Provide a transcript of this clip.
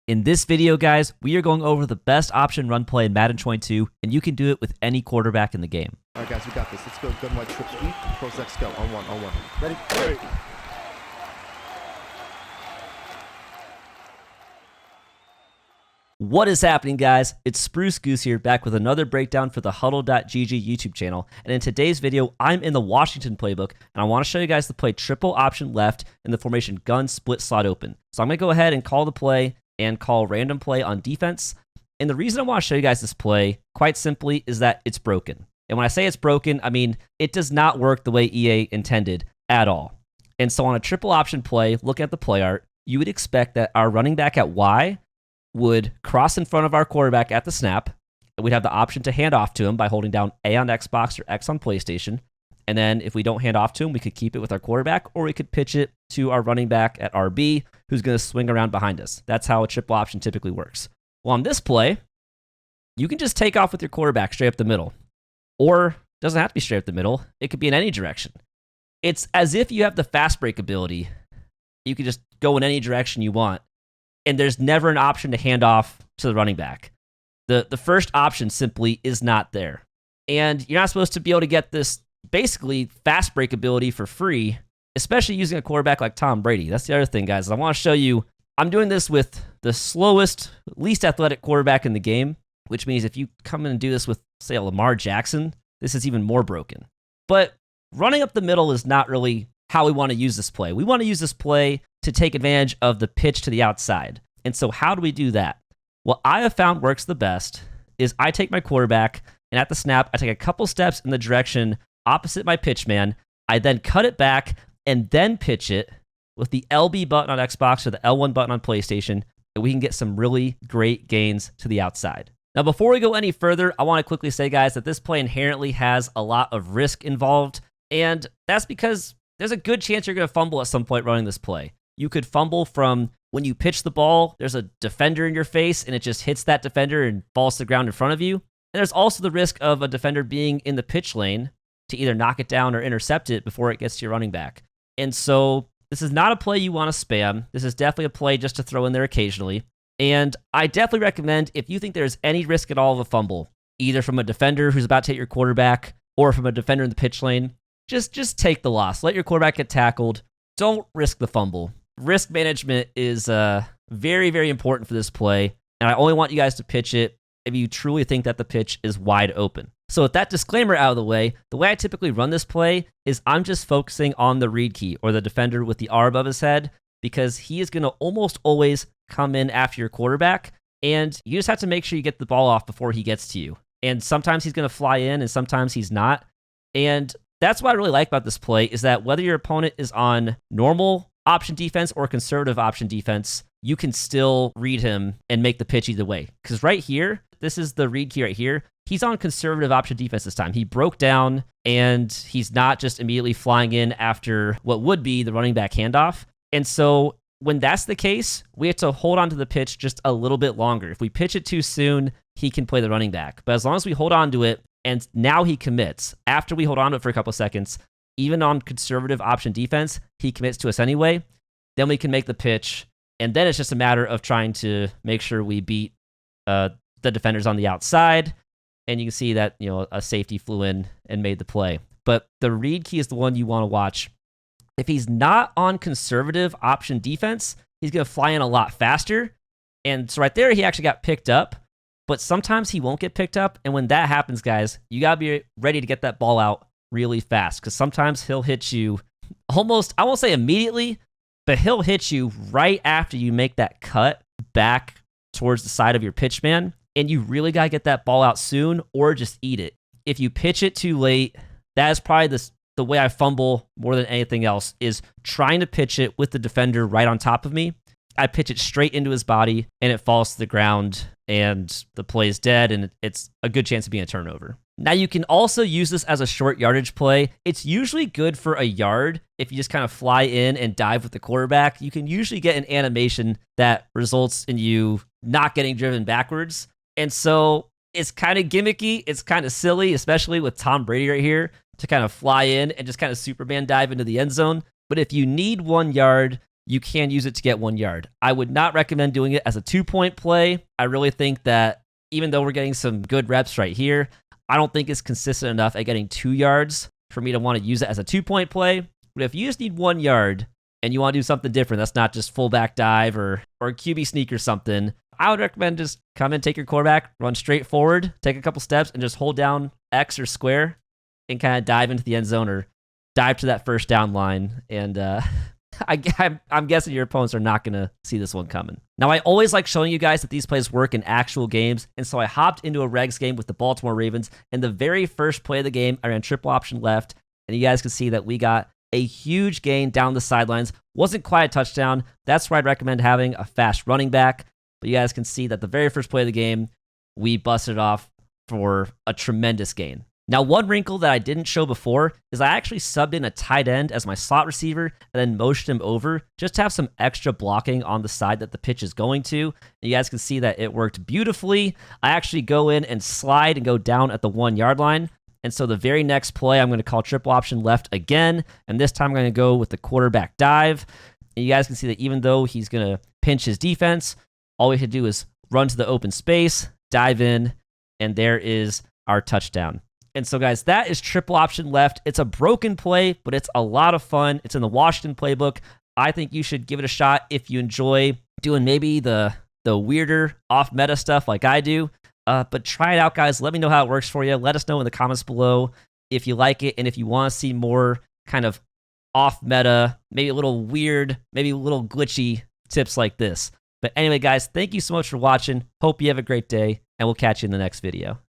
In this video, guys, we are going over the best option run play in Madden 22, and you can do it with any quarterback in the game. All right, guys, we got this. Let's go. Gun wide trip sweep. Pros X go. On one. Ready? Ready. What is happening, guys? It's Spruce Goose here, back with another breakdown for the HuddleGG YouTube channel. And in today's video, I'm in the Washington playbook, and I want to show you guys the play triple option left in the formation gun split slot open. So I'm going to go ahead and call the play and call random play on defense. And the reason I want to show you guys this play, quite simply, is that it's broken. And when I say it's broken, I mean it does not work the way EA intended at all. And so on a triple option play, look at the play art, you would expect that our running back at Y would cross in front of our quarterback at the snap. We'd have the option to hand off to him by holding down A on Xbox or X on PlayStation. And then if we don't hand off to him, we could keep it with our quarterback, or we could pitch it to our running back at RB, who's going to swing around behind us. That's how a triple option typically works. Well, on this play, you can just take off with your quarterback straight up the middle. Or it doesn't have to be straight up the middle. It could be in any direction. It's as if you have the fast break ability. You can just go in any direction you want. And there's never an option to hand off to the running back. The first option simply is not there. And you're not supposed to be able to get this basically fast break ability for free, especially using a quarterback like Tom Brady. That's the other thing, guys. I want to show you, I'm doing this with the slowest, least athletic quarterback in the game, which means if you come in and do this with, say, a Lamar Jackson, this is even more broken. But running up the middle is not really how we want to use this play. We want to use this play to take advantage of the pitch to the outside. And so how do we do that? What I have found works the best is I take my quarterback, and at the snap, I take a couple steps in the direction opposite my pitch man. I then cut it back and then pitch it with the LB button on Xbox or the L1 button on PlayStation, and we can get some really great gains to the outside. Now, before we go any further, I want to quickly say, guys, that this play inherently has a lot of risk involved, and that's because there's a good chance you're going to fumble at some point running this play. You could fumble from when you pitch the ball, there's a defender in your face, and it just hits that defender and falls to the ground in front of you. And there's also the risk of a defender being in the pitch lane to either knock it down or intercept it before it gets to your running back. And so this is not a play you want to spam. This is definitely a play just to throw in there occasionally. And I definitely recommend, if you think there's any risk at all of a fumble, either from a defender who's about to hit your quarterback or from a defender in the pitch lane, just take the loss. Let your quarterback get tackled. Don't risk the fumble. Risk management is very, very important for this play, and I only want you guys to pitch it if you truly think that the pitch is wide open. So with that disclaimer out of the way I typically run this play is I'm just focusing on the read key, or the defender with the R above his head, because he is going to almost always come in after your quarterback, and you just have to make sure you get the ball off before he gets to you. And sometimes he's going to fly in, and sometimes he's not. And that's what I really like about this play, is that whether your opponent is on normal option defense or conservative option defense, you can still read him and make the pitch either way. Because right here, this is the read key right here. He's on conservative option defense this time. He broke down, and he's not just immediately flying in after what would be the running back handoff. And so when that's the case, we have to hold on to the pitch just a little bit longer. If we pitch it too soon, he can play the running back. But as long as we hold on to it, and now he commits, after we hold on to it for a couple seconds, even on conservative option defense, he commits to us anyway, then we can make the pitch, and then it's just a matter of trying to make sure we beat the defenders on the outside, and you can see that, you know, a safety flew in and made the play. But the read key is the one you want to watch. If he's not on conservative option defense, he's going to fly in a lot faster, and so right there, he actually got picked up, but sometimes he won't get picked up, and when that happens, guys, you got to be ready to get that ball out really fast, because sometimes he'll hit you almost, I won't say immediately, but he'll hit you right after you make that cut back towards the side of your pitch man, and you really got to get that ball out soon or just eat it. If you pitch it too late, that is probably the way I fumble more than anything else, is trying to pitch it with the defender right on top of me. I pitch it straight into his body, and it falls to the ground, and the play is dead, and it's a good chance of being a turnover. Now, you can also use this as a short yardage play. It's usually good for a yard if you just kind of fly in and dive with the quarterback. You can usually get an animation that results in you not getting driven backwards. And so it's kind of gimmicky. It's kind of silly, especially with Tom Brady right here, to kind of fly in and just kind of Superman dive into the end zone. But if you need 1 yard, you can use it to get 1 yard. I would not recommend doing it as a 2-point play. I really think that even though we're getting some good reps right here, I don't think it's consistent enough at getting 2 yards for me to want to use it as a 2-point play. But if you just need 1 yard and you want to do something different, that's not just fullback dive or QB sneak or something, I would recommend just come and take your quarterback, run straight forward, take a couple steps, and just hold down X or square and kind of dive into the end zone or dive to that first down line. And I'm guessing your opponents are not going to see this one coming. Now, I always like showing you guys that these plays work in actual games, and so I hopped into a regs game with the Baltimore Ravens, and the very first play of the game, I ran triple option left, and you guys can see that we got a huge gain down the sidelines. Wasn't quite a touchdown. That's where I'd recommend having a fast running back, but you guys can see that the very first play of the game, we busted it off for a tremendous gain. Now, one wrinkle that I didn't show before is I actually subbed in a tight end as my slot receiver and then motioned him over just to have some extra blocking on the side that the pitch is going to. And you guys can see that it worked beautifully. I actually go in and slide and go down at the 1 yard line. And so the very next play, I'm going to call triple option left again. And this time I'm going to go with the quarterback dive. And you guys can see that even though he's going to pinch his defense, all we have to do is run to the open space, dive in, and there is our touchdown. And so, guys, that is triple option left. It's a broken play, but it's a lot of fun. It's in the Washington playbook. I think you should give it a shot if you enjoy doing maybe the weirder off-meta stuff like I do. But try it out, guys. Let me know how it works for you. Let us know in the comments below if you like it and if you want to see more kind of off-meta, maybe a little weird, maybe a little glitchy tips like this. But anyway, guys, thank you so much for watching. Hope you have a great day, and we'll catch you in the next video.